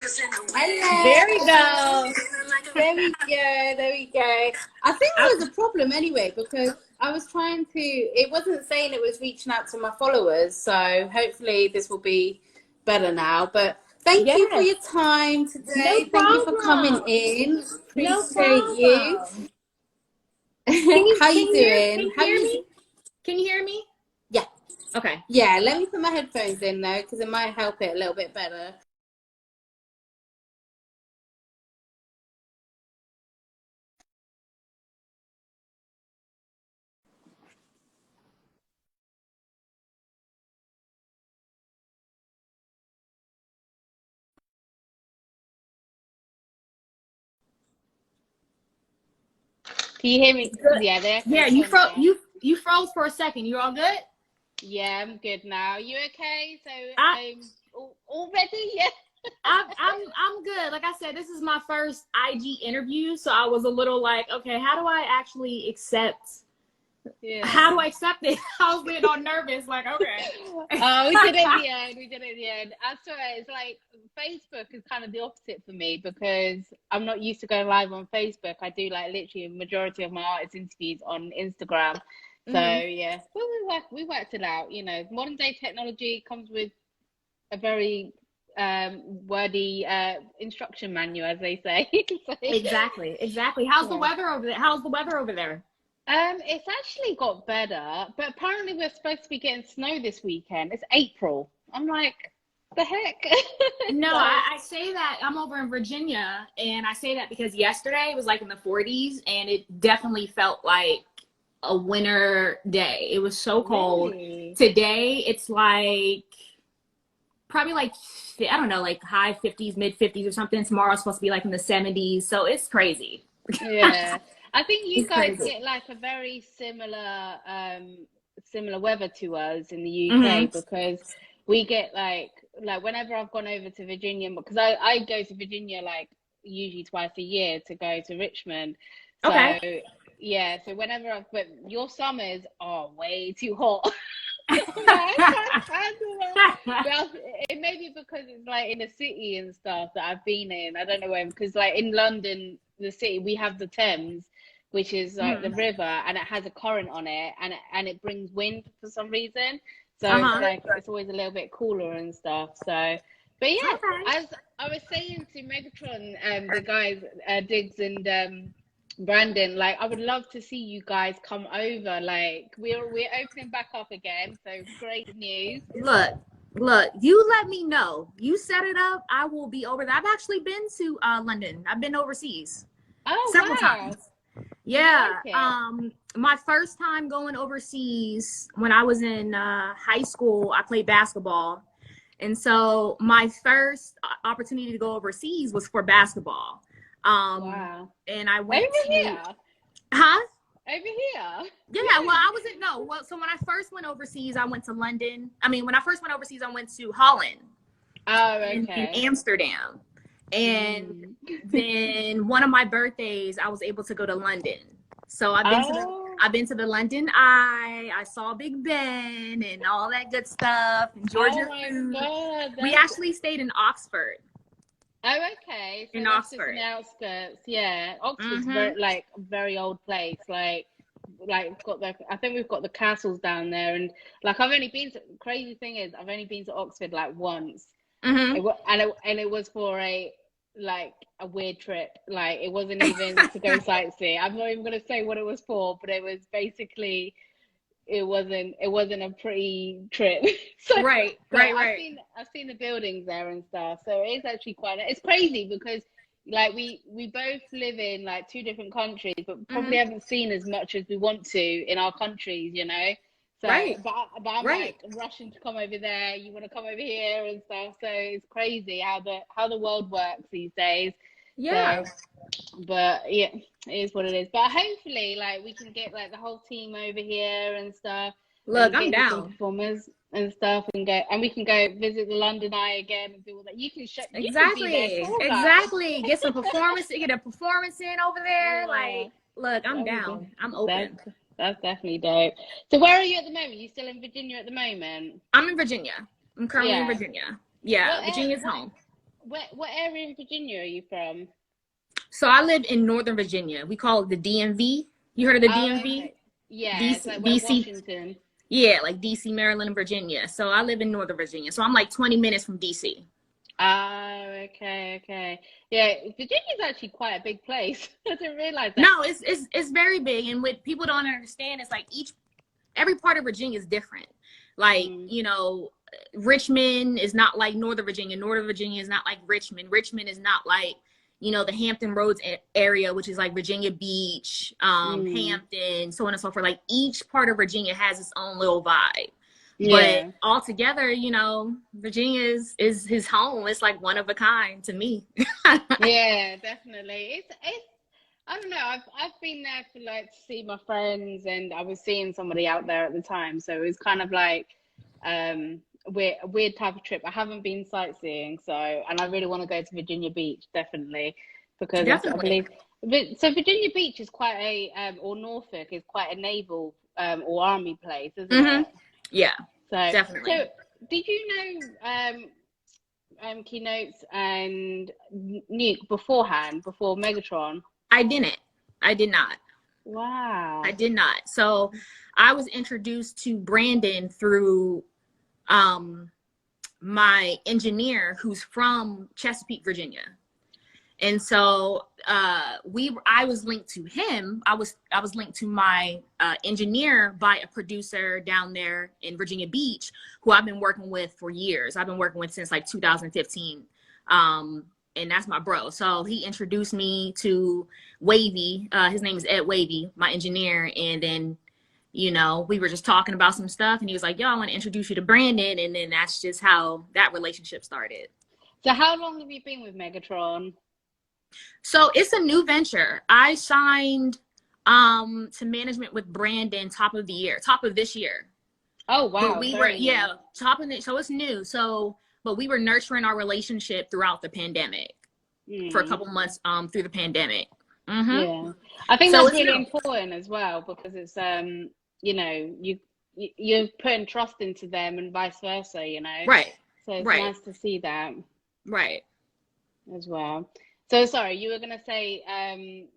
Hello. There we go. There we go. There we go. I think there was a problem anyway because I was trying to. It wasn't saying it was reaching out to my followers, so hopefully this will be better now. But thank you for your time today. No Thank you for coming in. Appreciate you. How you doing? Can you hear me? Yeah. Okay. Yeah. Let me put my headphones in though, because it might help it a little bit better. Can you hear me? Yeah, there. Yeah, you froze for a second. You all good? Yeah, I'm good now. You okay? So all ready? Yeah. I'm good. Like I said, this is my first IG interview, so I was a little like, okay, how do I actually accept? Yeah. How do I accept it? I was getting all nervous. Like, okay. We did it at the end. We did it at the end. I swear, it's like Facebook is kind of the opposite for me because I'm not used to going live on Facebook. I do like literally a majority of my artist interviews on Instagram. So yeah, well, we worked it out. You know, modern day technology comes with a very wordy instruction manual, as they say. So, Exactly. How's the weather over there? It's actually got better, but apparently we're supposed to be getting snow this weekend. It's April. I'm like, the heck? No, I say that I'm over in Virginia, and I say that because yesterday it was like in the 40s, and it definitely felt like a winter day. It was so cold. Really? Today it's like probably like, I don't know, like high 50s, mid 50s or something. Tomorrow's supposed to be like in the 70s, so it's crazy. Yeah. I think you guys get like a very similar weather to us in the UK because we get like whenever I've gone over to Virginia, because I go to Virginia like usually twice a year to go to Richmond. So yeah, so whenever but your summers are way too hot. It may be because it's like in a city and stuff that I've been in. I don't know when, because like in London, the city, we have the Thames, which is like the river, and it has a current on it, and it brings wind for some reason. So it's like it's always a little bit cooler and stuff. So, but yeah, as I was saying to Megatron, the guys, Diggs and Brandon, like I would love to see you guys come over. Like we're opening back up again, so great news. Look, you let me know. You set it up, I will be over there. I've actually been to London. I've been overseas several times. Yeah. My first time going overseas when I was in high school, I played basketball. And so my first opportunity to go overseas was for basketball. And I went over here. Over here? Yeah, well, so when I first went overseas, I went to London. When I first went overseas, I went to Holland. Oh, okay. In Amsterdam. And then one of my birthdays, I was able to go to London. So I've been to the London Eye. I saw Big Ben and all that good stuff. And Georgia food. God, we actually stayed in Oxford. Oh, okay. So in that's Oxford. Just the outskirts, yeah. Oxford's very old place. Like I think we've got the castles down there, and like crazy thing is I've only been to Oxford like once, and it was for a weird trip. Like it wasn't even to go sightsee. I'm not even gonna say what it was for, but it was basically. It wasn't a pretty trip. So, right. I've seen the buildings there and stuff. So it is actually it's crazy because like we both live in like two different countries, but probably haven't seen as much as we want to in our countries, you know. So but I'm like rushing to come over there, you want to come over here and stuff. So it's crazy how the world works these days. Yeah. So, but yeah, it is what it is. But hopefully, like we can get like the whole team over here and stuff. Look, I'm down. Some performers and stuff, and we can go visit the London Eye again and do all that. You can exactly. Get some performance. Get a performance in over there. Like, look, I'm down. I'm open. That's definitely dope. So, where are you at the moment? You still in Virginia at the moment? I'm in Virginia. I'm currently in Virginia. Yeah, Virginia's home. what area in Virginia are you from? So I live in Northern Virginia. We call it the DMV. You heard of the DMV? Okay. Yeah, it's DC, like where DC. Washington. Yeah, like DC, Maryland, and Virginia. So I live in Northern Virginia. So I'm like 20 minutes from DC. Oh, okay. Yeah, Virginia's actually quite a big place. I didn't realize that. No, it's very big. And what people don't understand is like every part of Virginia is different. Like, you know, Richmond is not like Northern Virginia. Northern Virginia is not like Richmond. Richmond is not like, you know, the Hampton Roads area, which is like Virginia Beach, Hampton, so on and so forth. Like each part of Virginia has its own little vibe. Yeah. But altogether, you know, Virginia is his home. It's like one of a kind to me. Yeah, definitely. It's I don't know. I've been there for like to see my friends, and I was seeing somebody out there at the time, so it was kind of like a weird type of trip. I haven't been sightseeing, and I really want to go to Virginia Beach, definitely, because I believe. So Virginia Beach is quite or Norfolk is quite a naval or army place, isn't it? Yeah, so definitely. So did you know Keynotes and Nuke beforehand, before Megatron? I did not. Wow. I did not. So I was introduced to Brandon through my engineer who's from Chesapeake, Virginia. And so I was linked to him. I was linked to my engineer by a producer down there in Virginia Beach who I've been working with for years. I've been working with since like 2015. And that's my bro. So he introduced me to Wavy. His name is Ed Wavy, my engineer. And then, you know, we were just talking about some stuff and he was like, yo, I want to introduce you to Brandon. And then that's just how that relationship started. So how long have you been with Megatron? So it's a new venture. I signed to management with Brandon top of this year. Oh, wow. But so it's new. But we were nurturing our relationship throughout the pandemic for a couple months through the pandemic. Yeah, I think that's really important as well, because it's you know, you're putting trust into them and vice versa, you know. Right. So it's nice to see that. Right. As well. So sorry, you were gonna say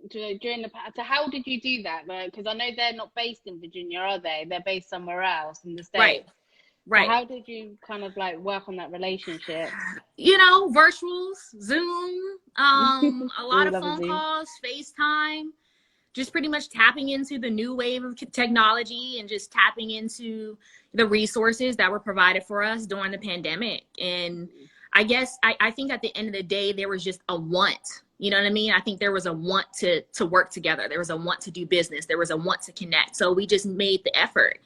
during so how did you do that? Because I know they're not based in Virginia, are they? They're based somewhere else in the States. Right. So how did you kind of like work on that relationship? You know, virtuals, Zoom, a lot of phone calls, FaceTime, just pretty much tapping into the new wave of technology and just tapping into the resources that were provided for us during the pandemic. And I guess I think at the end of the day, there was just a want, you know what I mean? I think there was a want to work together. There was a want to do business. There was a want to connect. So we just made the effort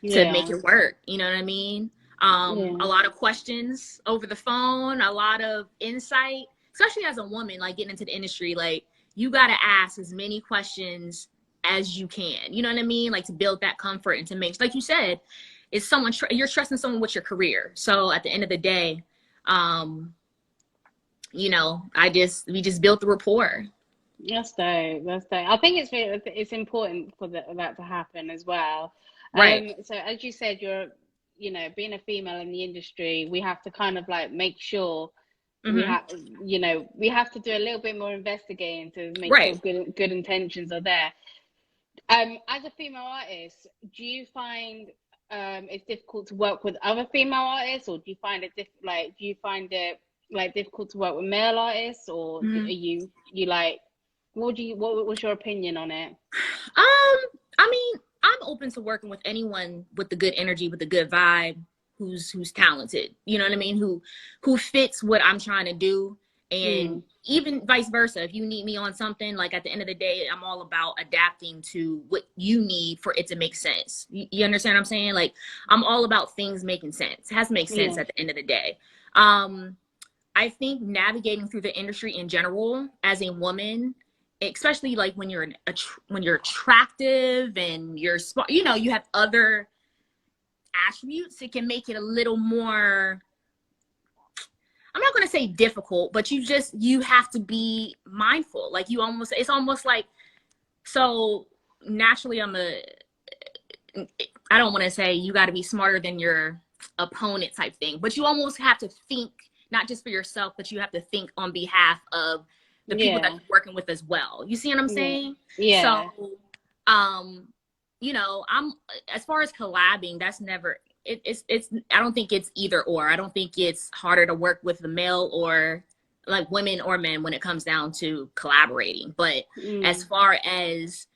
to make it work. You know what I mean? A lot of questions over the phone, a lot of insight, especially as a woman, like getting into the industry, like you got to ask as many questions as you can, you know what I mean? Like to build that comfort and to make, like you said, it's someone, you're trusting someone with your career. So at the end of the day, you know, we just built the rapport. That's dope. I think it's important for that to happen as well. Right. So as you said, you know, being a female in the industry, we have to kind of like make sure we have to do a little bit more investigating to make sure good intentions are there. As a female artist, do you find it's difficult to work with other female artists, or do you find it difficult to work with male artists, or are you like, what was your opinion on it? I mean, I'm open to working with anyone with the good energy, with the good vibe, who's talented, you know what I mean? Who fits what I'm trying to do. And even vice versa, if you need me on something, like at the end of the day, I'm all about adapting to what you need for it to make sense. You understand what I'm saying? Like, I'm all about things making sense. It has to make sense at the end of the day. I think navigating through the industry in general as a woman, especially like when you're attractive and you're smart, you know, you have other attributes, it can make it a little more, I'm not going to say difficult, but you have to be mindful. Like it's almost like, so naturally I don't want to say you got to be smarter than your opponent type thing, but you almost have to think, not just for yourself, but you have to think on behalf of the people that you're working with as well. You see what I'm saying? Yeah. So, you know, as far as collabing, that's never, it's, I don't think it's either or. I don't think it's harder to work with the male or like women or men when it comes down to collaborating. But as far as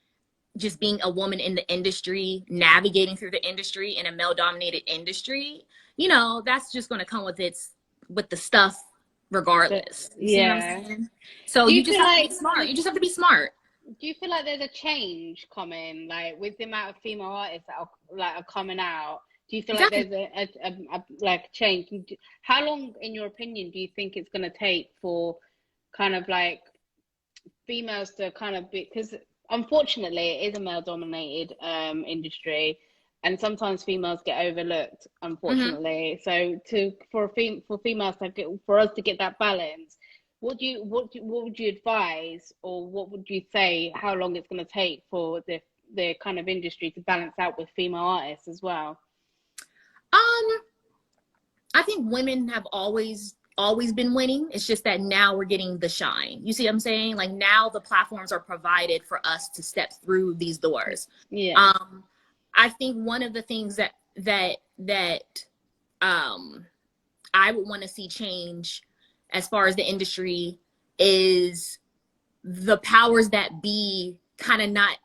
just being a woman in the industry, navigating through the industry in a male dominated industry, you know, that's just going to come with the stuff regardless. You see what I'm saying? So you just have to be smart. You just have to be smart. Do you feel like there's a change coming, like with the amount of female artists that are coming out? Do you feel like there's a like change? How long, in your opinion, do you think it's going to take for kind of like females to kind of be, because unfortunately it is a male dominated industry, and sometimes females get overlooked, unfortunately. So for females for us to get that balance, what would you advise, or what would you say, how long it's going to take for the kind of industry to balance out with female artists as well? I think women have always been winning. It's just that now we're getting the shine. You see what I'm saying? Like now the platforms are provided for us to step through these doors. Yeah. I think one of the things that I would want to see change as far as the industry is the powers that be kind of not.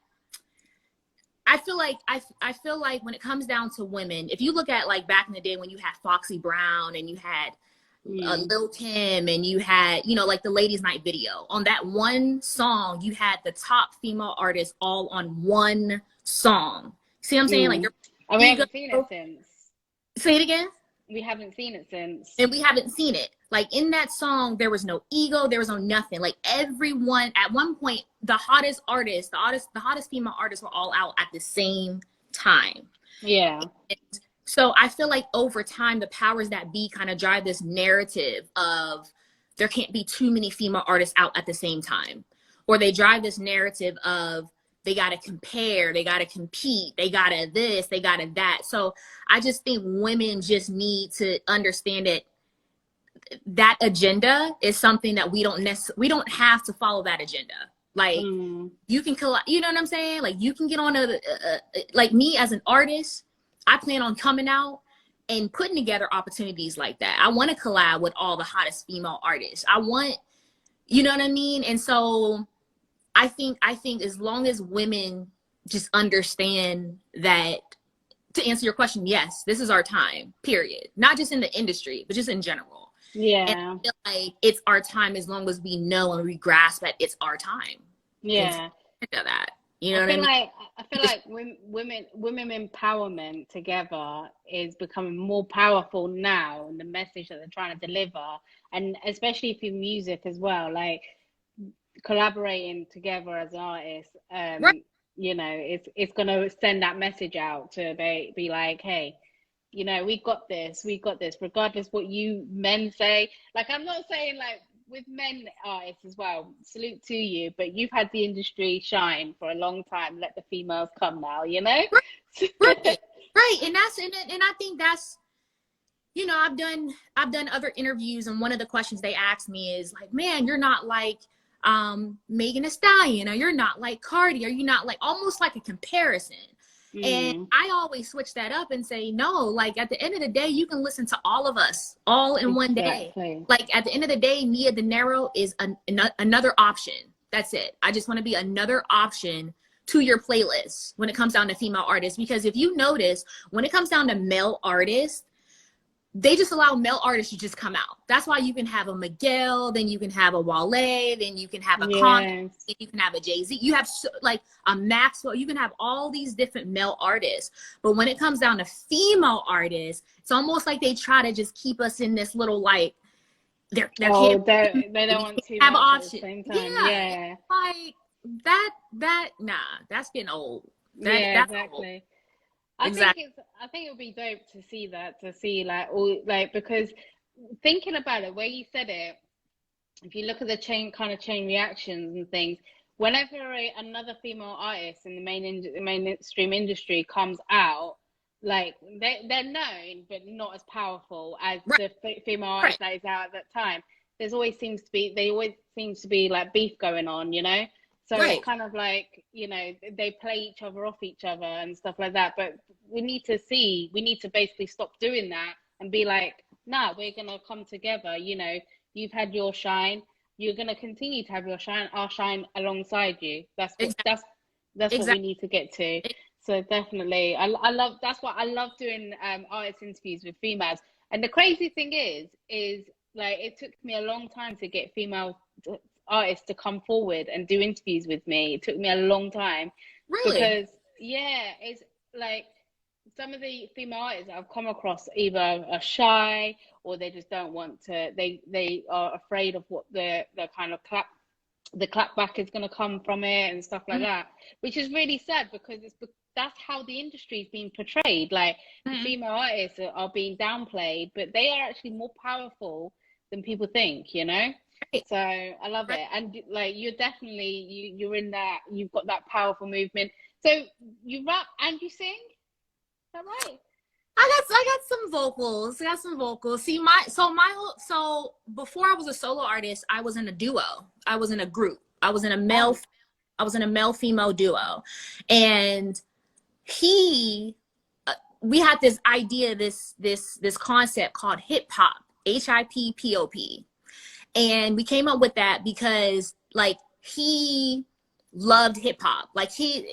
I feel like when it comes down to women, if you look at like back in the day when you had Foxy Brown and you had Lil Kim and you had, you know, like the Ladies Night video, on that one song, you had the top female artists all on one song. See what I'm saying? Like, and we haven't seen it since. Say it again. We haven't seen it since. And we haven't seen it. Like in that song, there was no ego, there was no nothing. Like everyone at one point, the hottest artists, the hottest female artists were all out at the same time. Yeah. And so I feel like over time, the powers that be kind of drive this narrative of there can't be too many female artists out at the same time. Or they drive this narrative of they got to compare, they got to compete, they got to this, they got to that. So I just think women just need to understand that agenda is something that we don't have to follow that agenda. Like you can you know what I'm saying? Like you can get on like me as an artist, I plan on coming out and putting together opportunities like that. I want to collab with all the hottest female artists. I want, you know what I mean? And so I think as long as women just understand that, to answer your question, yes, this is our time, period. Not just in the industry, but just in general. Yeah. And I feel like it's our time as long as we know and we grasp that it's our time. Yeah. That. You know what I mean? I feel like women empowerment together is becoming more powerful now, and the message that they're trying to deliver, and especially through music as well, like collaborating together as artists, right. You know, it's gonna send that message out to be like, hey, you know, we got this, regardless what you men say. Like, I'm not saying like with men artists as well, salute to you, but you've had the industry shine for a long time. Let the females come now, you know? Right. And I think that's, you know, I've done other interviews, and one of the questions they asked me is like, man, you're not like Megan Thee Stallion, or you're not like Cardi, or you're not like, almost like a comparison. And I always switch that up and say, no, like at the end of the day, you can listen to all of us all in one day. Like at the end of the day, me and Dinero is another option. That's it. I just want to be another option to your playlist when it comes down to female artists. Because if you notice, when it comes down to male artists, they just allow male artists to just come out. That's why you can have a Miguel, then you can have a Wale, then you can have a Kanye, then you can have a Jay-Z. You have like a Maxwell. You can have all these different male artists. But when it comes down to female artists, it's almost like they try to just keep us in this little like, they don't want to have options at the same time. Yeah. Like nah, that's getting old. That's exactly. Old. I think it would be dope to see like all, like, because thinking about it, where you said it, if you look at the chain reactions and things, whenever another female artist in the mainstream industry comes out, like they're known but not as powerful as Right. the female artist that is out at that time. There always seems to be like beef going on, you know. So Right. it's kind of like, you know, they play each other off each other and stuff like that. But we need to basically stop doing that and be like, nah, we're gonna come together. You know, you've had your shine, you're gonna continue to have your shine. I'll shine alongside you. That's what we need to get to. So definitely, I love, that's why I love doing artist interviews with females. And the crazy thing is like, it took me a long time to get female artists to come forward and do interviews with me. It took me a long time. Really? Because yeah, it's like some of the female artists I've come across either are shy, or they just don't want to, they are afraid of what the kind of clapback is going to come from it and stuff like that, which is really sad, because that's how the industry is being portrayed. Like, the female artists are being downplayed, but they are actually more powerful than people think, you know. So I love it. And like, you're definitely you're in that, you've got that powerful movement. So you rap and you sing, is that right? I got some vocals. See, so before I was a solo artist, I was in a duo. I was in a group. I was in a male female duo. And we had this idea, this concept called HipHop, HIPPOP. And we came up with that because like he loved hip hop. Like he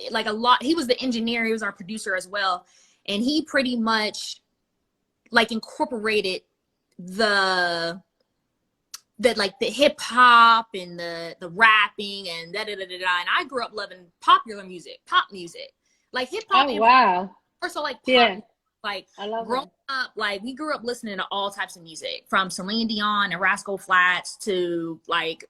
was the engineer, he was our producer as well. And he pretty much like incorporated the hip hop and the rapping and da da da da da. And I grew up loving pop music, like hip hop. Oh wow! So like pop, yeah, like I love growing up, like we grew up listening to all types of music, from Celine Dion and Rascal Flatts to like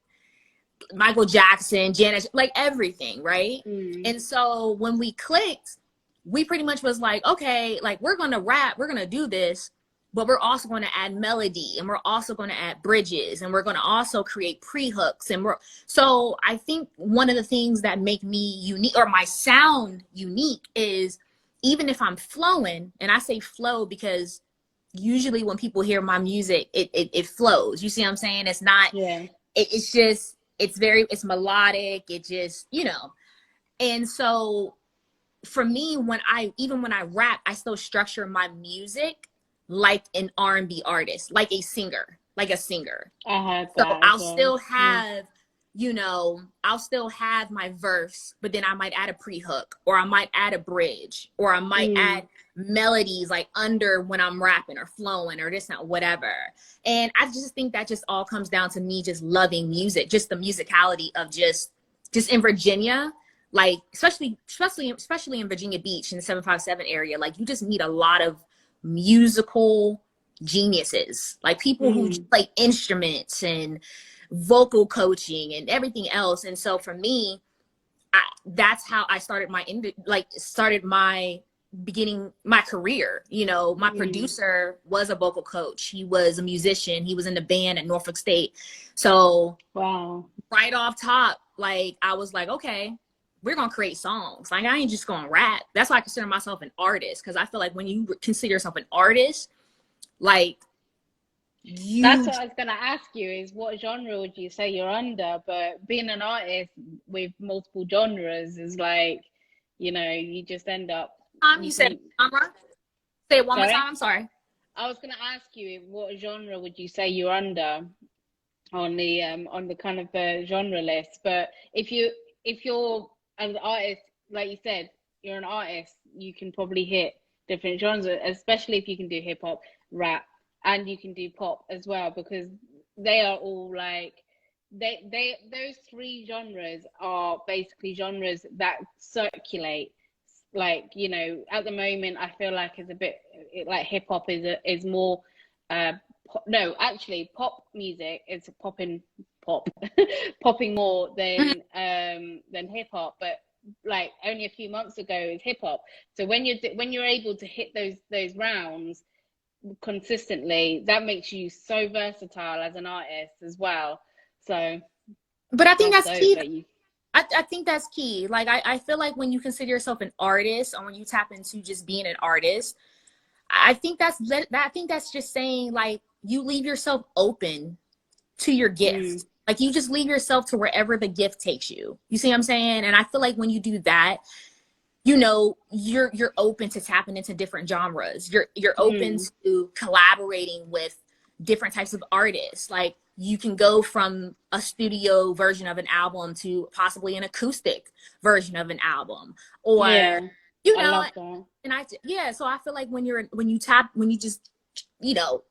Michael Jackson, Janet, like everything, right? And so when we clicked, we pretty much was like, okay, like we're gonna rap, we're gonna do this, but we're also going to add melody, and we're also going to add bridges, and we're going to also create pre-hooks. And so I think one of the things that make me unique, or my sound unique, is even if I'm flowing, and I say flow because usually when people hear my music, it flows. You see what I'm saying? It's not, it's just, it's melodic. It just, you know. And so for me, when I rap, I still structure my music like an R&B artist, like a singer. So I'll still have, you know, I'll still have my verse, but then I might add a pre-hook, or I might add a bridge, or I might add melodies like under when I'm rapping or flowing or this and whatever. And I just think that just all comes down to me just loving music, just the musicality of just in Virginia, like especially in Virginia Beach in the 757 area, like you just meet a lot of musical geniuses, like people who play instruments and vocal coaching and everything else. And so for me, that's how I started my career. You know, my producer was a vocal coach. He was a musician. He was in the band at Norfolk State. So right off top, like I was like, okay, we're going to create songs. Like, I ain't just going to rap. That's why I consider myself an artist. Because I feel like when you consider yourself an artist, like, that's what I was going to ask you, is what genre would you say you're under? But being an artist with multiple genres is like, you know, you just end up. You said genre? Say it one more time. I'm sorry. I was going to ask you, what genre would you say you're under on the kind of genre list? But if you're an artist, like you said, you're an artist, you can probably hit different genres, especially if you can do hip hop, rap, and you can do pop as well, because they are all like, those three genres are basically genres that circulate. Like, you know, at the moment, I feel like it's a bit like hip hop is more, no, actually, pop music is popping more than hip hop. But like only a few months ago, it was hip hop. So when you're able to hit those rounds consistently, that makes you so versatile as an artist as well. So, but I think that's key. I think that's key. Like, I feel like when you consider yourself an artist, or when you tap into just being an artist, I think that's just saying, like, you leave yourself open to your gift. Like, you just leave yourself to wherever the gift takes you. You see what I'm saying? And I feel like when you do that, you know, you're open to tapping into different genres. You're open to collaborating with different types of artists. Like, you can go from a studio version of an album to possibly an acoustic version of an album, or you know, I love that. And so I feel like when you just, you know,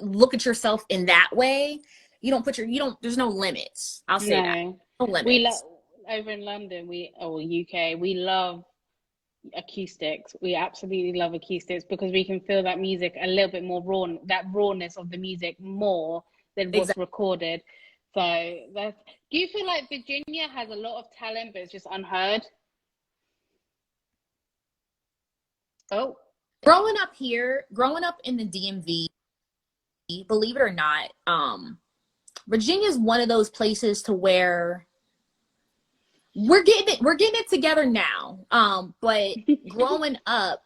look at yourself in that way, there's no limits. I'll say that. No limits. Over in London, or UK, we love acoustics. We absolutely love acoustics because we can feel that music a little bit more raw, that rawness of the music more than what's recorded. So do you feel like Virginia has a lot of talent but it's just unheard? Growing up in the DMV, believe it or not, Virginia is one of those places to where we're getting it together now. But growing up,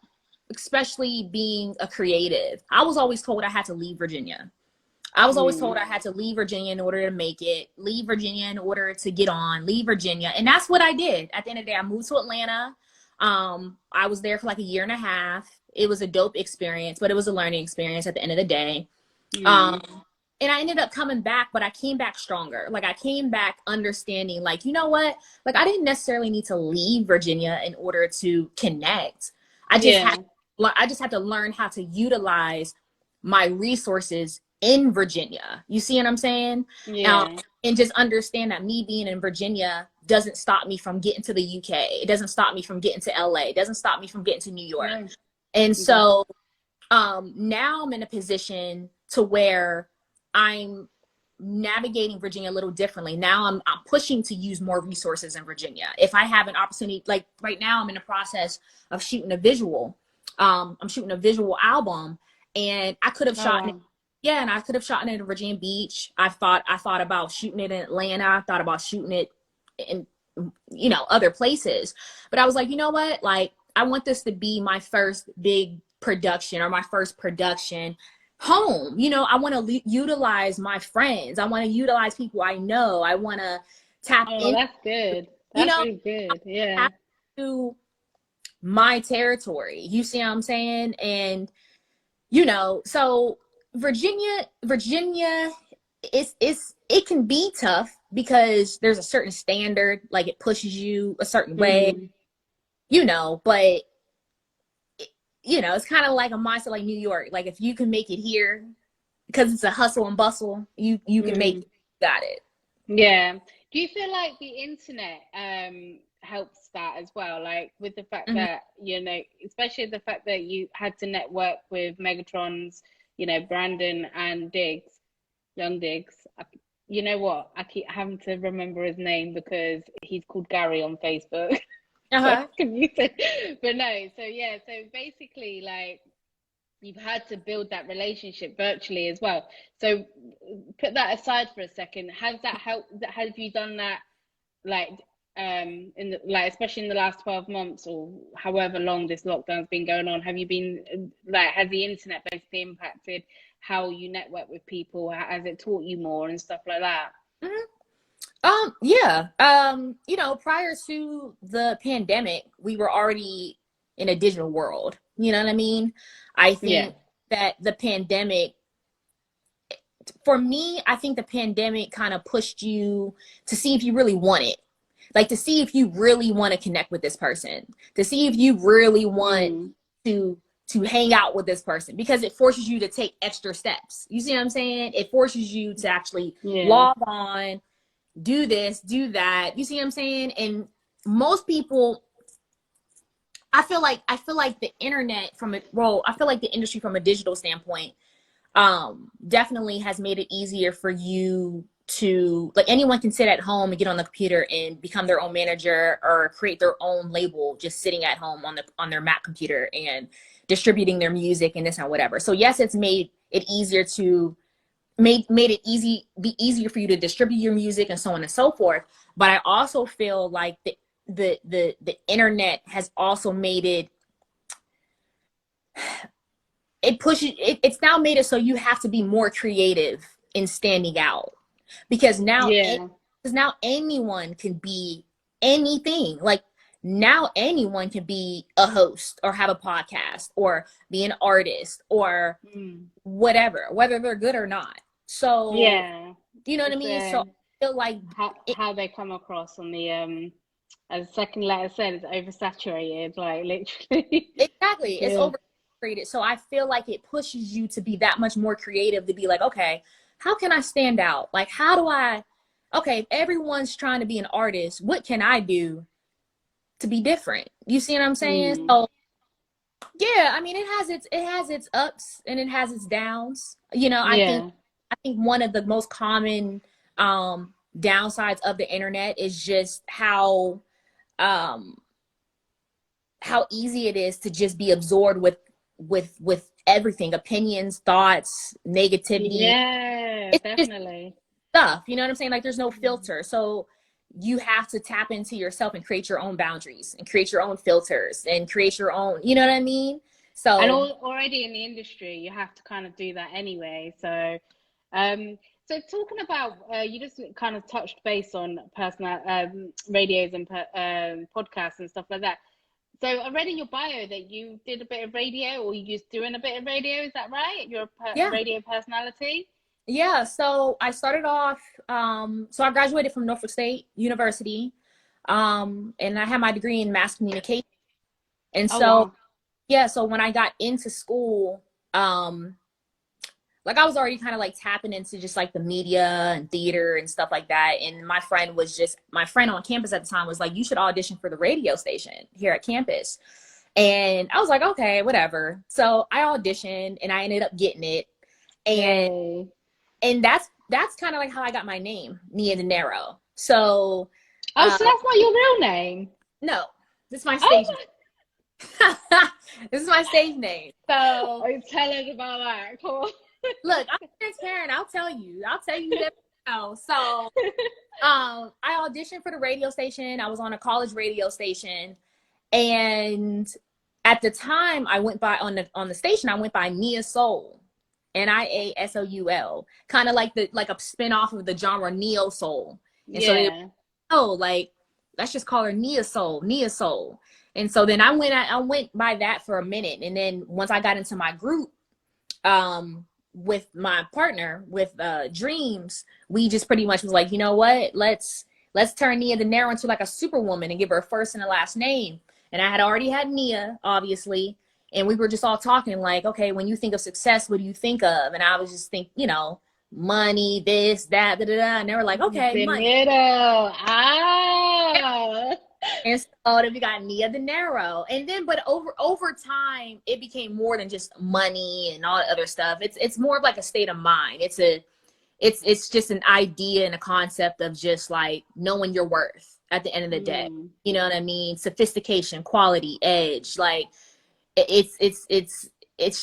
especially being a creative, I was always told I had to leave Virginia. I was always told I had to leave Virginia in order to make it, leave Virginia in order to get on, leave Virginia. And that's what I did. At the end of the day, I moved to Atlanta. I was there for like a year and a half. It was a dope experience, but it was a learning experience at the end of the day. And I ended up coming back, but I came back stronger. Like, I came back understanding, like, you know what? Like, I didn't necessarily need to leave Virginia in order to connect. I just had to learn how to utilize my resources in Virginia. You see what I'm saying? And just understand that me being in Virginia doesn't stop me from getting to the UK. It doesn't stop me from getting to LA. It doesn't stop me from getting to New York. And so now I'm in a position to where I'm navigating Virginia a little differently. Now I'm pushing to use more resources in Virginia. If I have an opportunity, like right now I'm in the process of shooting a visual. I'm shooting a visual album, and I could have shot and I could have shot it in Virginia Beach. I thought about shooting it in Atlanta. I thought about shooting it in, you know, other places. But I was like, you know what? Like, I want this to be my first big production, or my first production home. You know, I want to utilize my friends. I want to utilize people I know. I want to tap in. That's good. That's really good. Yeah. To my territory. You see what I'm saying? And, you know, so Virginia, it can be tough because there's a certain standard, like it pushes you a certain way, you know, but you know, it's kind of like a mindset like New York. Like, if you can make it here, because it's a hustle and bustle, you can make it. Got it. Yeah. Do you feel like the internet helps that as well? Like, with the fact that, you know, especially the fact that you had to network with Megatron's, you know, Brandon and Young Diggs. You know what? I keep having to remember his name because he's called Gary on Facebook. But no, so yeah, so basically, like, you've had to build that relationship virtually as well. So put that aside for a second. Has that helped? Have you done that, like, especially in the last 12 months or however long this lockdown's been going on? Have you been, like, has the internet basically impacted how you network with people? Has it taught you more and stuff like that? You know, prior to the pandemic, we were already in a digital world. You know what I mean? I think that the pandemic, for me, I think the pandemic kind of pushed you to see if you really want it. Like, to see if you really want to connect with this person, to see if you really want to hang out with this person, because it forces you to take extra steps. You see what I'm saying? It forces you to actually log on, do this, do that. You see what I'm saying? And most people, I feel like the internet I feel like the industry from a digital standpoint definitely has made it easier for you to, like, anyone can sit at home and get on the computer and become their own manager or create their own label just sitting at home on their Mac computer and distributing their music and this and whatever. So yes, it's made it easier easier for you to distribute your music and so on and so forth. But I also feel like the internet has also made it it pushes it's now made it so you have to be more creative in standing out, because now anyone can be anything. Like now anyone can be a host or have a podcast or be an artist or whatever, whether they're good or not. So you know what I mean? So I feel like how they come across on the as the second letter said, it's oversaturated, like literally. Exactly. It's oversaturated. So I feel like it pushes you to be that much more creative, to be like, okay, how can I stand out? Like, how do I, okay, if everyone's trying to be an artist, what can I do to be different? You see what I'm saying? So yeah, I mean, it has its ups and it has its downs. You know, I think one of the most common downsides of the internet is just how easy it is to just be absorbed with everything, opinions, thoughts, negativity. Yeah, definitely. Stuff, you know what I'm saying? Like there's no filter. So you have to tap into yourself and create your own boundaries and create your own filters and create your own, you know what I mean? So and already in the industry, you have to kind of do that anyway. So so talking about you just kind of touched base on personal radios and podcasts and stuff like that. So I read in your bio that you did a bit of radio, or you just doing a bit of radio. Is that right? You're a radio personality? Yeah. So I started off, so I graduated from Norfolk State University, and I had my degree in mass communication. And so, so when I got into school, like I was already kind of like tapping into just like the media and theater and stuff like that. And my friend on campus at the time was like, you should audition for the radio station here at campus. And I was like, okay, whatever. So I auditioned and I ended up getting it. And that's kind of like how I got my name, Nia Dinero. So so that's not your real name? No, this is my stage name. This is my stage name. So tell us about that. Cool. Look, I'm transparent. I'll tell you that now. So I auditioned for the radio station. I was on a college radio station, and at the time I went by on the station, I went by Nia Soul, Niasoul, kind of like a spin-off of the genre neo soul. And so like, let's just call her Nia Soul. And so then I went by that for a minute, and then once I got into my group with my partner, with Dreams, we just pretty much was like, you know what, let's turn Nia Dinero into like a superwoman and give her a first and a last name. And I had already had Nia, obviously, and we were just all talking like, okay, when you think of success, what do you think of? And I was just think, you know, money, this, that, da, da, da. And they were like, okay, money. And so then we got Nia Dinero. And then, but over time, it became more than just money and all the other stuff. It's more of like a state of mind. It's just an idea and a concept of just like knowing your worth at the end of the day. You know what I mean? Sophistication, quality, edge. Like it's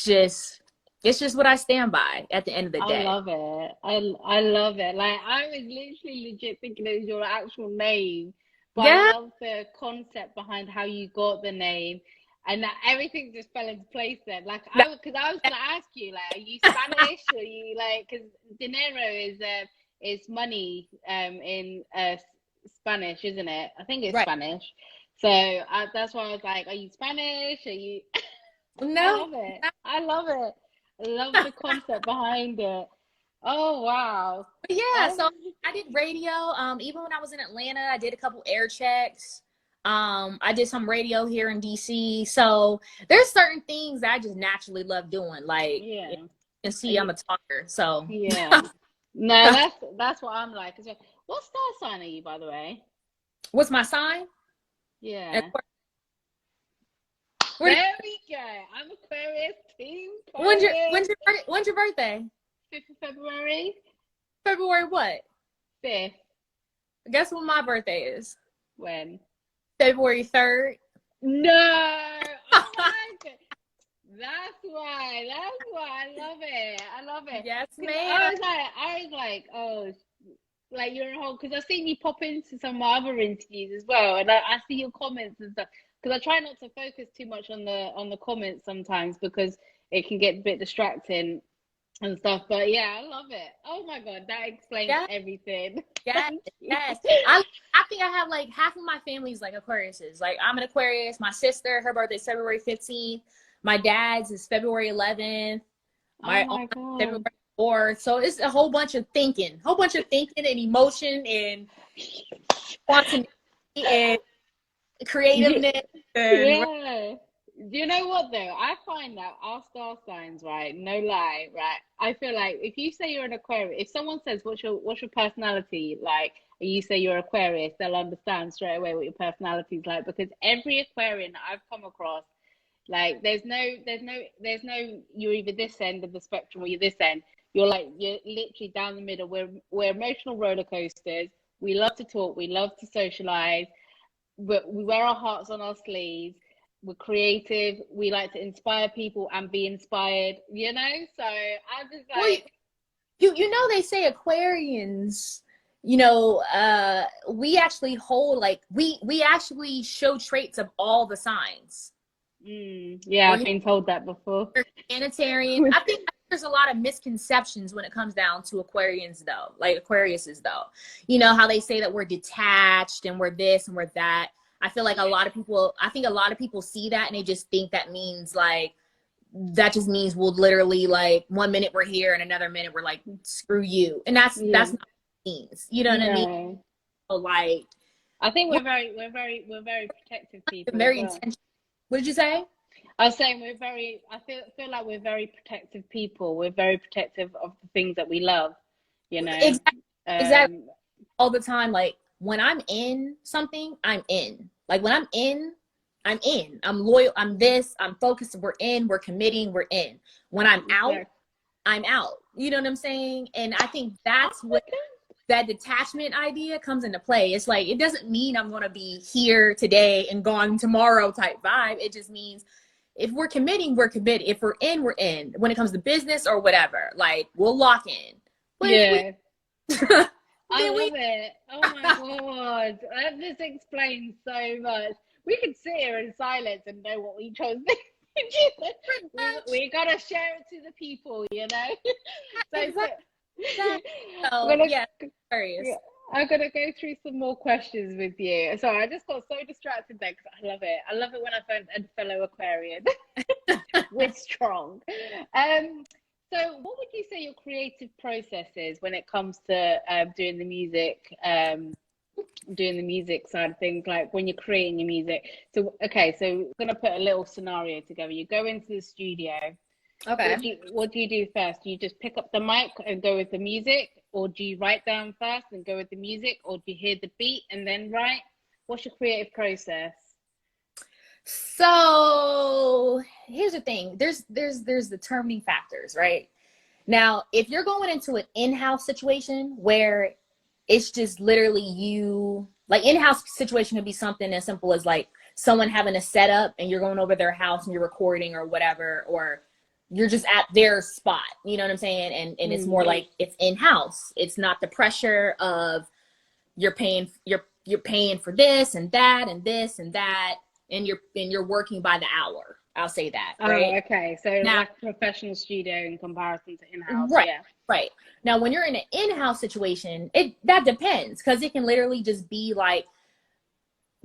just what I stand by at the end of the day. I love it. I love it. Like I was literally legit thinking it was your actual name. But I love the concept behind how you got the name, and that everything just fell into place then. Like, because I was gonna ask you, like, are you Spanish or are you like? Because dinero is money in Spanish, isn't it? I think it's Spanish. So that's why I was like, are you Spanish? Are you? No, I love it. I love the concept behind it. Oh wow. Yeah, so I did radio. Even when I was in Atlanta, I did a couple air checks. I did some radio here in DC. So there's certain things that I just naturally love doing. Like, you can see I'm a talker. So no, that's what I'm like. What star sign are you, by the way? What's my sign? Yeah. There we go. I'm Aquarius team. When's your birthday? 5th of February. February what? 5th. Guess what my birthday is? When? February 3rd. No! Oh my God. That's why. I love it. Yes, ma'am. I was like, oh, like you're a whole, because I've seen you pop into some other interviews as well, and I see your comments and stuff. Because I try not to focus too much on the comments sometimes, because it can get a bit distracting and stuff. But yeah, I love it. Oh my God, that explains everything. Yes, yes. I think I have like half of my family's like Aquariuses. Like I'm an Aquarius. My sister, her birthday's February 15th. My dad's is February 11th. My God. February 4th. So it's a whole bunch of thinking and emotion and spontaneity and creativeness. Yeah. You know what though? I find that our star signs, right? No lie, right? I feel like if you say you're an Aquarius, if someone says what's your personality like, and you say you're Aquarius, they'll understand straight away what your personality is like, because every Aquarian that I've come across, like there's no you're either this end of the spectrum or you're this end. You're literally down the middle. We're emotional roller coasters. We love to talk, we love to socialize, but we wear our hearts on our sleeves. We're creative. We like to inspire people and be inspired, you know? So I'm just like... Well, you know, they say Aquarians, you know, we actually hold, like, we actually show traits of all the signs. Yeah, I've been told that before. Humanitarian. I think there's a lot of misconceptions when it comes down to Aquarians, though, like Aquariuses, though. You know, how they say that we're detached and we're this and we're that. I feel like a lot of people see that and they just think that means like, that just means we'll literally like 1 minute we're here and another minute we're like, screw you. And that's not what it means. You know what I mean? So like, I think we're very protective people. Very intentional. What did you say? I was saying I feel like we're very protective people. We're very protective of the things that we love, you know? Exactly. All the time. Like when I'm in something, I'm in. Like when I'm in, I'm loyal. I'm this, I'm focused. We're in, we're committing, we're in. When I'm out, I'm out. You know what I'm saying? And I think that's what that detachment idea comes into play. It's like, it doesn't mean I'm going to be here today and gone tomorrow type vibe. It just means if we're committing, we're committed. If we're in, we're in. When it comes to business or whatever, like we'll lock in. But I love it. Oh my God. This explains so much. We could sit here in silence and know what we chose. we gotta share it to the people, you know? I'm gonna go through some more questions with you. Sorry, I just got so distracted there because I love it. I love it when I find a fellow Aquarian. We're strong. So what would you say your creative process is when it comes to doing the music side of things, like when you're creating your music? So okay, so we're gonna put a little scenario together. You go into the studio. Okay. What do you do first? Do you just pick up the mic and go with the music, or do you write down first and go with the music, or do you hear the beat and then write? What's your creative process? So here's the thing. There's determining factors, right? Now, if you're going into an in-house situation where it's just literally you, like in-house situation could be something as simple as like someone having a setup and you're going over their house and you're recording or whatever, or you're just at their spot, you know what I'm saying? And it's more like it's in-house. It's not the pressure of you're paying for this and that and this and that, and you're working by the hour. I'll say that. Right? Oh, okay. So now, like a professional studio in comparison to in-house. Right. Yeah. Right. Now, when you're in an in-house situation, that depends, because it can literally just be like,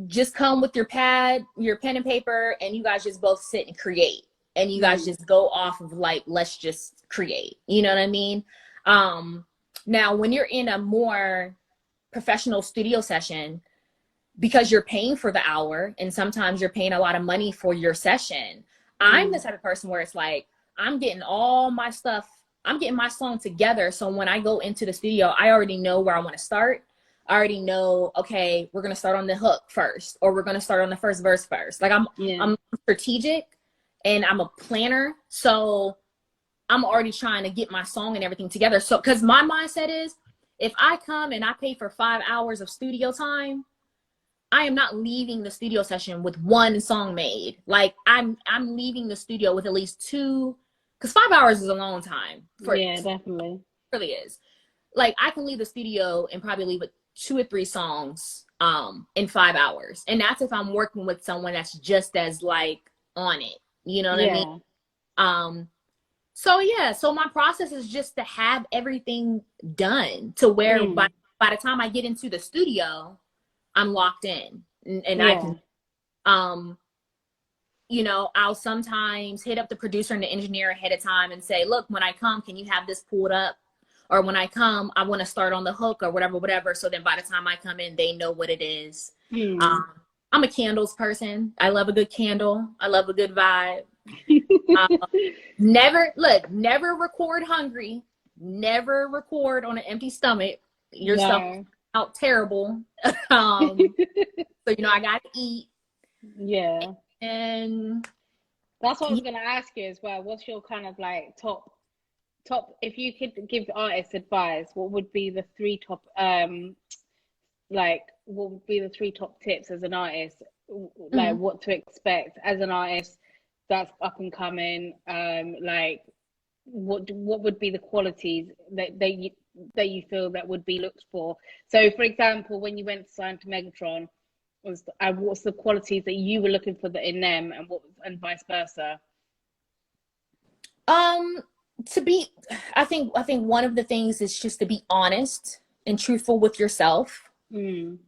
just come with your pen and paper, and you guys just both sit and create. And you guys just go off of like, let's just create. You know what I mean? Now, when you're in a more professional studio session, because you're paying for the hour and sometimes you're paying a lot of money for your session, I'm the type of person where it's like, I'm getting my song together. So when I go into the studio, I already know where I want to start. I already know, okay, we're going to start on the hook first, or we're going to start on the first verse first. Like I'm strategic and I'm a planner. So I'm already trying to get my song and everything together. So, cause my mindset is, if I come and I pay for 5 hours of studio time, I am not leaving the studio session with one song made. Like I'm leaving the studio with at least 2, because 5 hours is a long time. Definitely. It really is. Like I can leave the studio and probably leave with 2 or 3 songs in 5 hours. And that's if I'm working with someone that's just as like on it. You know what I mean? So yeah, so my process is just to have everything done to where by the time I get into the studio, I'm locked in, and I can, you know, I'll sometimes hit up the producer and the engineer ahead of time and say, look, when I come, can you have this pulled up? Or when I come, I want to start on the hook or whatever. So then by the time I come in, they know what it is. I'm a candles person. I love a good candle. I love a good vibe. Never record hungry. Never record on an empty stomach. Your stuff out terrible. So, you know, I got to eat. Yeah. And that's what I was going to ask you as well. What's your kind of like top, if you could give artists advice, what would be the three top, what would be the three top tips as an artist? Like what to expect as an artist that's up and coming? Like what would be the qualities that you feel that would be looked for? So for example, when you went to sign to Megatron, what's the qualities that you were looking for in them, and vice versa? I think one of the things is just to be honest and truthful with yourself, and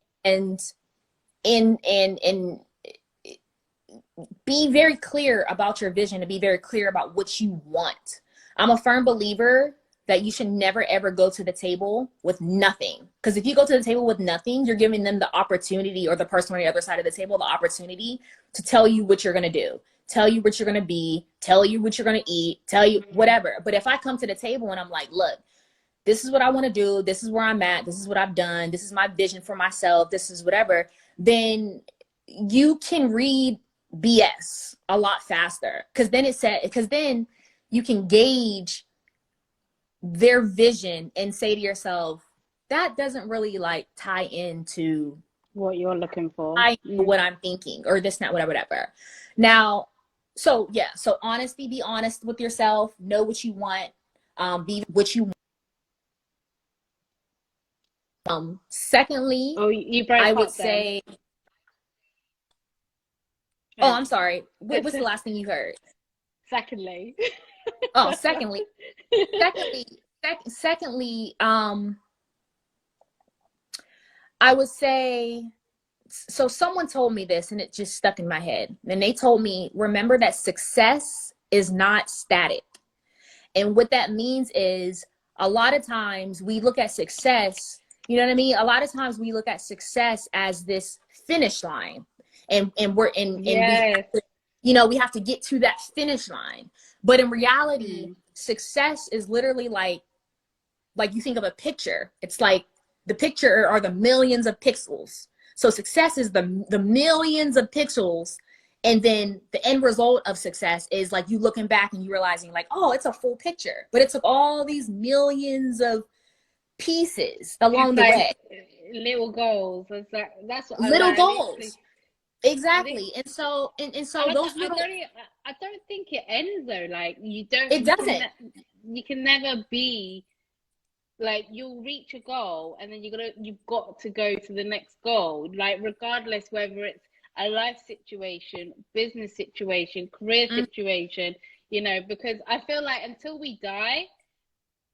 be very clear about your vision, to be very clear about what you want. I'm a firm believer that you should never ever go to the table with nothing, because if you go to the table with nothing, you're giving them the opportunity, or the person on the other side of the table, the opportunity to tell you what you're going to do, tell you what you're going to be, tell you what you're going to eat, tell you whatever. But if I come to the table and I'm like, look, this is what I want to do, this is where I'm at, this is what I've done, this is my vision for myself, this is whatever, then you can read BS a lot faster, because then you can gauge their vision and say to yourself, that doesn't really like tie into what you're looking for, what I'm thinking, or this, not whatever. Now, so yeah, so honesty, be honest with yourself, know what you want, be what you want. Secondly, I would say, oh, I'm sorry. What's the last thing you heard? Secondly. Oh, secondly, I would say, so someone told me this and it just stuck in my head. And they told me, remember that success is not static. And what that means is, a lot of times we look at success, you know what I mean? A lot of times we look at success as this finish line, and we have to get to that finish line. But in reality, success is literally like you think of a picture. It's like the picture are the millions of pixels. So success is the millions of pixels. And then the end result of success is like you looking back and you realizing like, oh, it's a full picture. But it took all these millions of pieces along the way. Little goals. That's what little goals. Exactly. And so those little, I don't think it ends though. Like it doesn't. You can never be like, you'll reach a goal and then you've got to go to the next goal. Like regardless whether it's a life situation, business situation, career situation, you know, because I feel like until we die,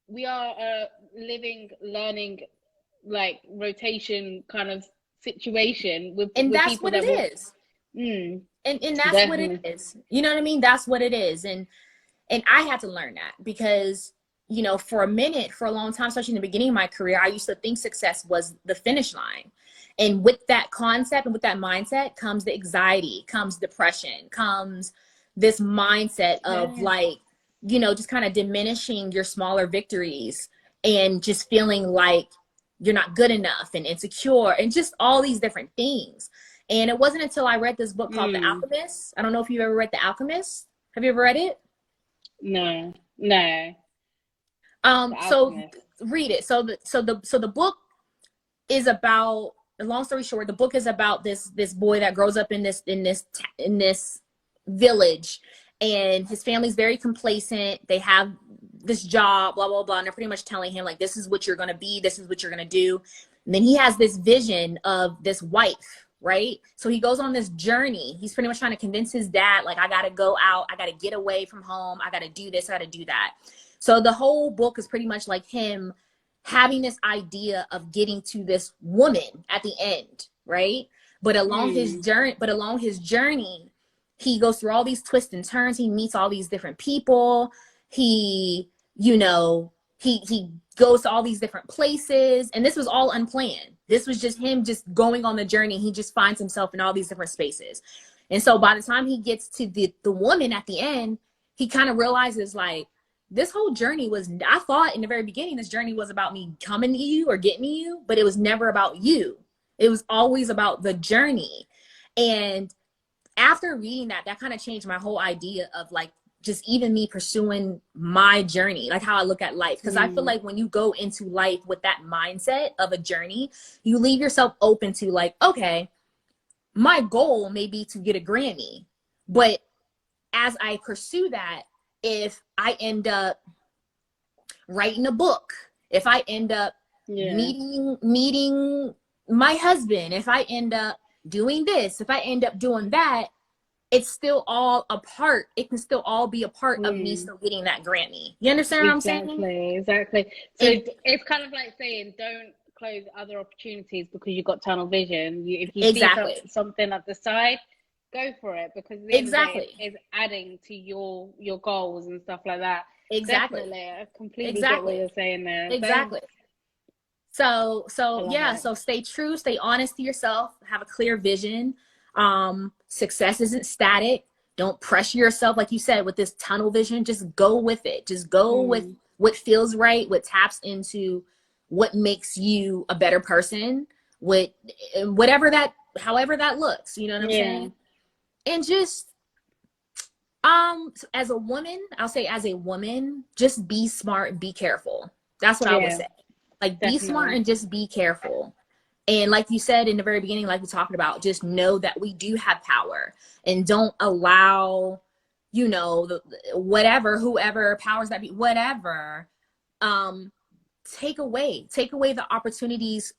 we are a living, learning, like rotation kind of situation and that's what it is. And that's what it is. You know what I mean? That's what it is. And I had to learn that, because, you know, for a long time, especially in the beginning of my career, I used to think success was the finish line. And with that concept and with that mindset comes the anxiety, comes depression, comes this mindset of like, you know, just kind of diminishing your smaller victories and just feeling like you're not good enough and insecure and just all these different things. And it wasn't until I read this book called The Alchemist. I don't know if you've ever read The Alchemist. Have you ever read it? No. So read it. So the book is about, long story short, the book is about this boy that grows up in this village, and his family's very complacent. They have this job, blah, blah, blah. And they're pretty much telling him like, this is what you're going to be. This is what you're going to do. And then he has this vision of this wife right? So he goes on this journey. He's pretty much trying to convince his dad, like, I got to go out. I got to get away from home. I got to do this. I got to do that. So the whole book is pretty much like him having this idea of getting to this woman at the end, right? But along his journey, he goes through all these twists and turns. He meets all these different people. He, you know, he goes to all these different places, and this was all unplanned. This was just him just going on the journey. He just finds himself in all these different spaces. And so by the time he gets to the woman at the end, he kind of realizes, like, this whole journey was, I thought in the very beginning, this journey was about me coming to you or getting to you, but it was never about you. It was always about the journey. And after reading that, that kind of changed my whole idea of, like, just even me pursuing my journey, like how I look at life. Because I feel like when you go into life with that mindset of a journey, you leave yourself open to, like, okay, my goal may be to get a Grammy, but as I pursue that, if I end up writing a book, if I end up meeting my husband, if I end up doing this, if I end up doing that, it's still all a part. It can still all be a part of me still getting that Grammy. You understand what I'm saying? Exactly. So it's kind of like saying, don't close other opportunities because you've got tunnel vision. If you see something at the side, go for it, because the end of it is adding to your goals and stuff like that. Definitely. I completely get what you're saying there. Exactly. So stay true, stay honest to yourself, have a clear vision. Success isn't static. Don't pressure yourself, like you said, with this tunnel vision. Just go with it. Just go with what feels right, what taps into what makes you a better person, however that looks, you know what I'm saying? And just as a woman, I'll say, as a woman, just be smart, be careful. That's what I would say. Like, be smart and just be careful. And like you said in the very beginning, like we talked about, just know that we do have power, and don't allow, you know, whoever powers that be, whatever, take away the opportunities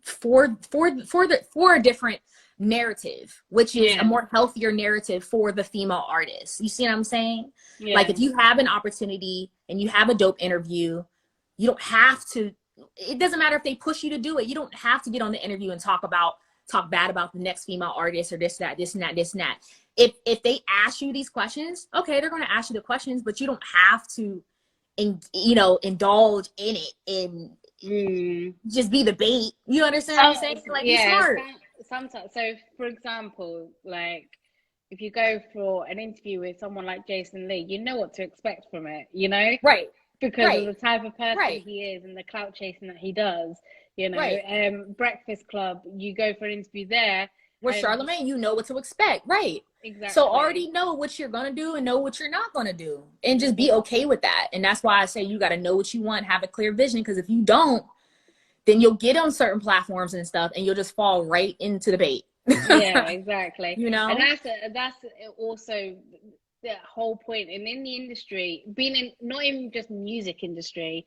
for a different narrative, which is a more healthier narrative for the female artist. You see what I'm saying? Like, if you have an opportunity and you have a dope interview, you don't have to, it doesn't matter if they push you to do it. You don't have to get on the interview and talk bad about the next female artist or this, that, this, and that, this, and that. If they ask you these questions, okay, they're going to ask you the questions, but you don't have to, indulge in it and just be the bait. You understand what I'm saying? Like, be smart. Sometimes, so for example, like, if you go for an interview with someone like Jason Lee, you know what to expect from it, you know? Right. Because of the type of person he is and the clout chasing that he does, you know. Breakfast Club, you go for an interview there. With Charlemagne, you know what to expect. Right. Exactly. So already know what you're going to do and know what you're not going to do. And just be okay with that. And that's why I say you got to know what you want, have a clear vision. Because if you don't, then you'll get on certain platforms and stuff and you'll just fall right into the bait. Yeah, exactly. You know? And that's also the whole point. And in the industry, being in, not even just music industry,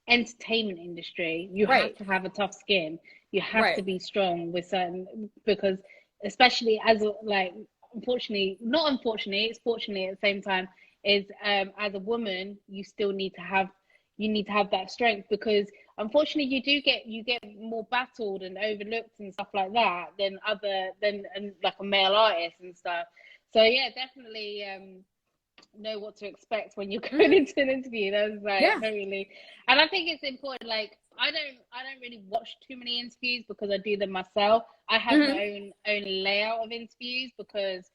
entertainment industry, you have to have a tough skin. You have to be strong with certain, because especially as not unfortunately, it's fortunately at the same time, is as a woman, you still need to have that strength, because unfortunately you get more battled and overlooked and stuff like that than like a male artist and stuff. So yeah, definitely know what to expect when you're going into an interview. That's really, and I think it's important. Like, I don't really watch too many interviews because I do them myself. I have my own layout of interviews because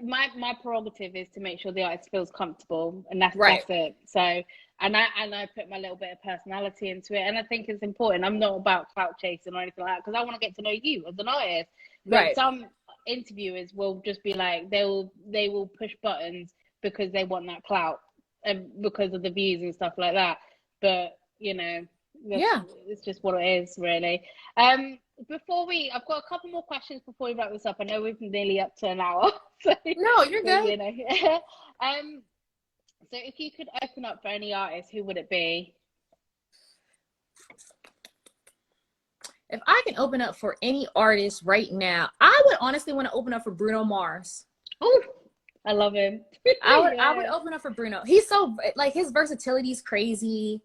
my prerogative is to make sure the artist feels comfortable, and that's it. So, and I put my little bit of personality into it, and I think it's important. I'm not about clout chasing or anything like that, because I want to get to know you as an artist. But some interviewers will just be like, they will push buttons because they want that clout and because of the views and stuff like that. But you know, it's just what it is, really. I've got a couple more questions before we wrap this up. I know we've nearly up to an hour. So, no, you're good. You know. So if you could open up for any artist, who would it be? If I can open up for any artist right now, I would honestly want to open up for Bruno Mars. Oh, I love him. I would open up for Bruno. He's so, like, his versatility is crazy.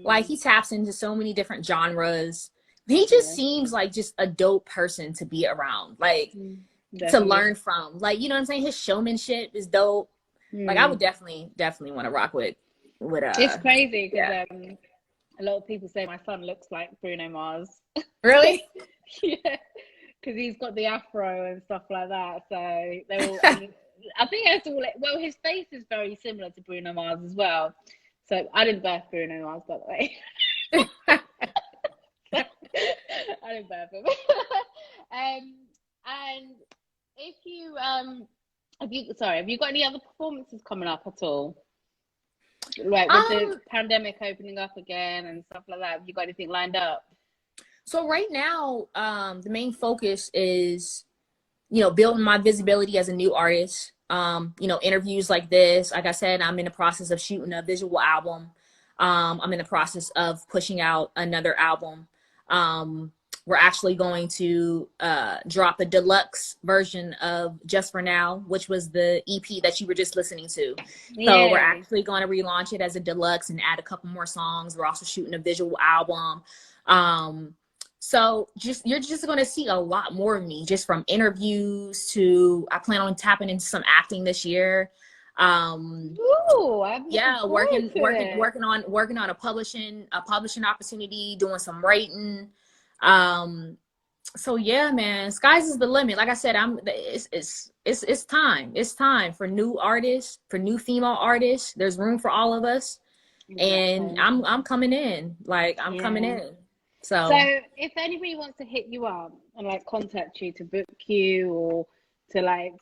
Like, he taps into so many different genres. He just seems like just a dope person to be around, like, to learn from. Like, you know what I'm saying? His showmanship is dope. Like, I would definitely want to rock with it's crazy because a lot of people say my son looks like Bruno Mars. Really? Yeah, because he's got the afro and stuff like that. So they're all, I think that's all. Well, his face is very similar to Bruno Mars as well. So I didn't birth Bruno Mars, by the way. I didn't birth him. And if you have you got any other performances coming up at all? Like with the pandemic opening up again and stuff like that, have you got anything lined up? So right now, the main focus is, building my visibility as a new artist. Interviews like this. Like I said, I'm in the process of shooting a visual album. I'm in the process of pushing out another album. We're actually going to drop a deluxe version of Just For Now, which was the EP that you were just listening to. So we're actually going to relaunch it as a deluxe and add a couple more songs. We're also shooting a visual album. So you're just going to see a lot more of me, just from interviews to, I plan on tapping into some acting this year. Working on a publishing opportunity, doing some writing. So yeah, man, skies is the limit. Like I said, it's time for new artists, for new female artists. There's room for all of us. And I'm coming in. Like, I'm coming in. So if anybody wants to hit you up and like contact you to book you or to like,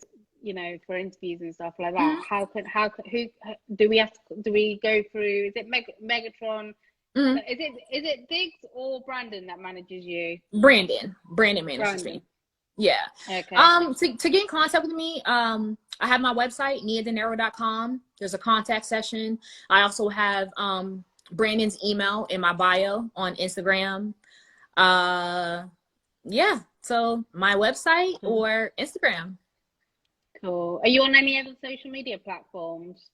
for interviews and stuff like that, who do we go through? Is it Megatron? Is it Diggs or Brandon that manages you? Brandon manages me. Yeah. Okay. To get in contact with me, I have my website, niadinero.com. There's a contact section. I also have Brandon's email in my bio on Instagram. So my website or Instagram. Cool. Are you on any other social media platforms?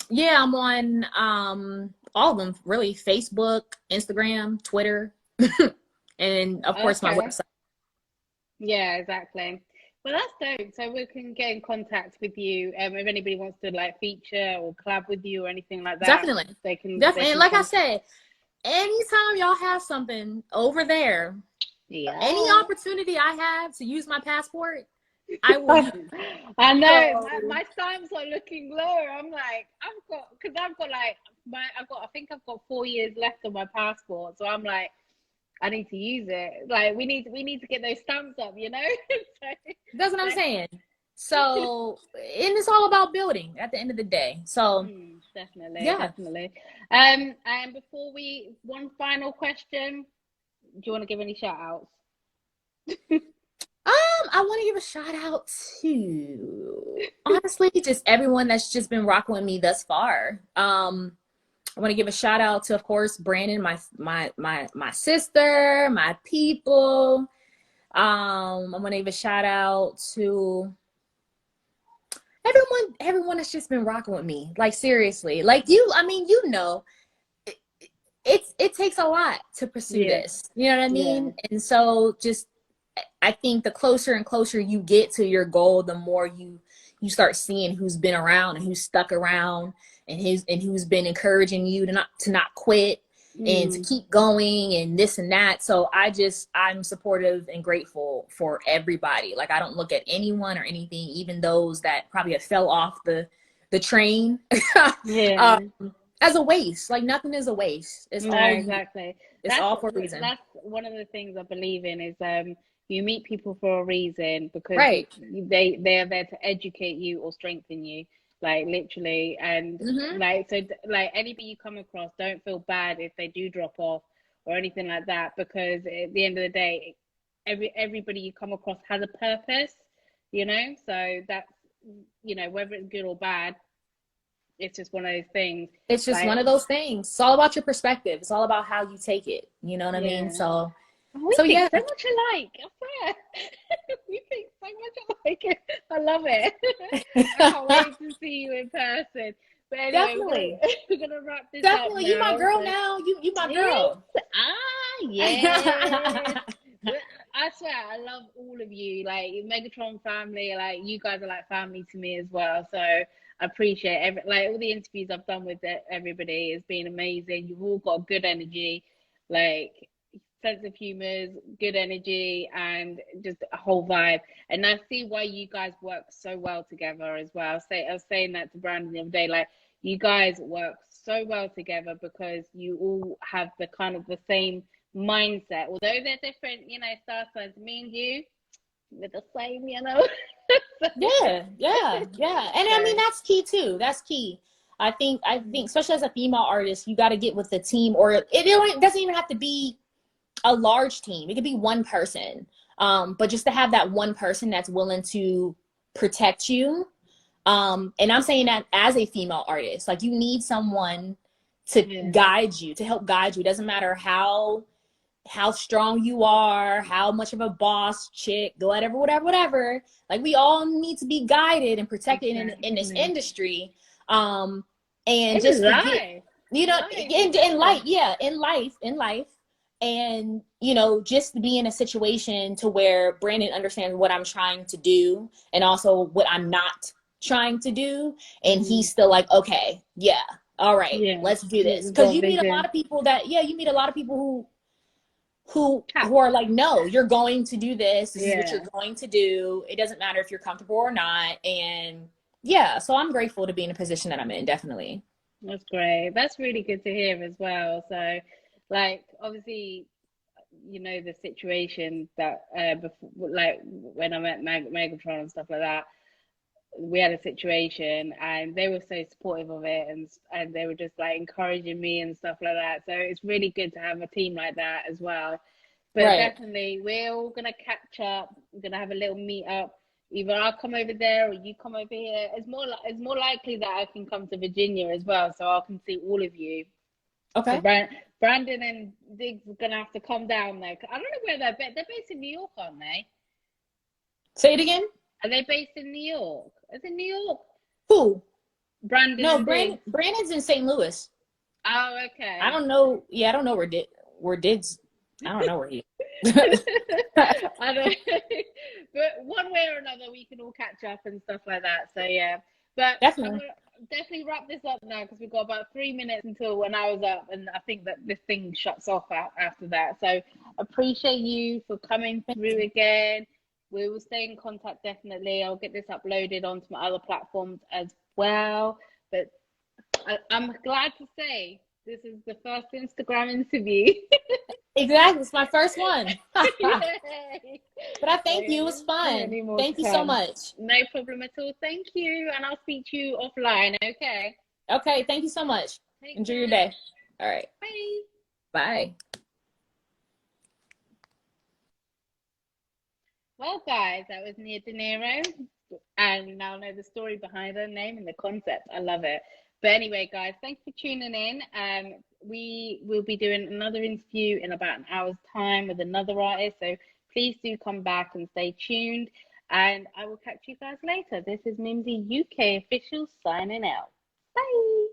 Yeah, I'm on all of them, really. Facebook, Instagram, Twitter, and of course my website. Yeah, exactly. Well, that's dope. So we can get in contact with you if anybody wants to like feature or collab with you or anything like that. Definitely. They can. And like I said, anytime y'all have something over there, any opportunity I have to use my passport, I will use. I know my time's are looking low. I'm like, I think I've got 4 years left on my passport, so I'm like, I need to use it. Like, we need to get those stamps up, That's what I'm saying. So, and it's all about building at the end of the day. So definitely. And before one final question, do you want to give any shout outs? I want to give a shout out to, honestly, just everyone that's just been rocking with me thus far. I want to give a shout out to, of course, Brandon, my sister, my people. I want to give a shout out to everyone that's just been rocking with me. Like, seriously, like it takes a lot to pursue this. You know what I mean? Yeah. And so I think the closer and closer you get to your goal, the more you start seeing who's been around and who's stuck around and who's been encouraging you to not quit and to keep going and this and that. So I'm supportive and grateful for everybody. Like, I don't look at anyone or anything, even those that probably have fell off the train as a waste. Like, nothing is a waste. It's all for a reason. That's one of the things I believe in is you meet people for a reason because they are there to educate you or strengthen you, like, literally. And like anybody you come across, don't feel bad if they do drop off or anything like that, because at the end of the day, everybody you come across has a purpose, so that's, whether it's good or bad, it's just one of those things. It's just one of those things. It's all about your perspective. It's all about how you take it. You know what I mean? So We think so much alike. I swear. We think so much alike. I love it. I can't wait to see you in person. But anyway, we're gonna wrap this up now. You my girl now. You my girl. Yes. I swear, I love all of you. Like Megatron family, like you guys are like family to me as well. So I appreciate like all the interviews I've done with everybody. It's been amazing. You've all got good energy, like sense of humor, good energy, and just a whole vibe. And I see why you guys work so well together as well. I was saying that to Brandon the other day, like you guys work so well together because you all have the kind of the same mindset. Although they're different, star signs, me and you, we're the same, Yeah. And I mean, that's key too. That's key. I think, especially as a female artist, you got to get with the team, or it doesn't even have to be a large team. It could be one person. But just to have that one person that's willing to protect you. And I'm saying that as a female artist, like you need someone to guide you, to help guide you. It doesn't matter how strong you are, how much of a boss chick, whatever. Like we all need to be guided and protected in this industry. And it's just to life. get, in life. And, just to be in a situation to where Brandon understands what I'm trying to do and also what I'm not trying to do. And he's still like, okay, yeah, all right, let's do this. Because you meet a lot of people who are like, no, you're going to do this. This is what you're going to do. It doesn't matter if you're comfortable or not. And so I'm grateful to be in a position that I'm in, definitely. That's great. That's really good to hear as well. So like, obviously, the situation that before, like when I met Megatron and stuff like that, we had a situation and they were so supportive of it, and they were just like encouraging me and stuff like that. So it's really good to have a team like that as well. But definitely we're all gonna catch up. We're gonna have a little meet up. Either I'll come over there or you come over here. It's more likely that I can come to Virginia as well, so I can see all of you. Okay. So Brandon and Diggs are gonna have to come down there. I don't know where they're based. They're based in New York, aren't they? Say it again. Are they based in New York? Is it New York? Who? Brandon. No, Brandon's in St. Louis. Oh, okay. I don't know. Yeah, I don't know where Diggs. I don't know where he. I don't. But one way or another, we can all catch up and stuff like that. So yeah, but definitely. Definitely wrap this up now because we've got about 3 minutes until when I was up, and I think that this thing shuts off after that. So appreciate you for coming through again. We will stay in contact, definitely. I'll get this uploaded onto my other platforms as well. But I'm glad to say this is the first Instagram interview. Exactly. It's my first one. But I thank you. It was fun. Thank you so much. No problem at all. Thank you. And I'll speak to you offline, okay? Okay. Thank you so much. Enjoy your day. All right. Bye. Bye. Well, guys, that was Nia Dinero. And you now know the story behind her name and the concept. I love it. But anyway, guys, thanks for tuning in. We will be doing another interview in about an hour's time with another artist. So please do come back and stay tuned. And I will catch you guys later. This is Mimsy UK Official signing out. Bye.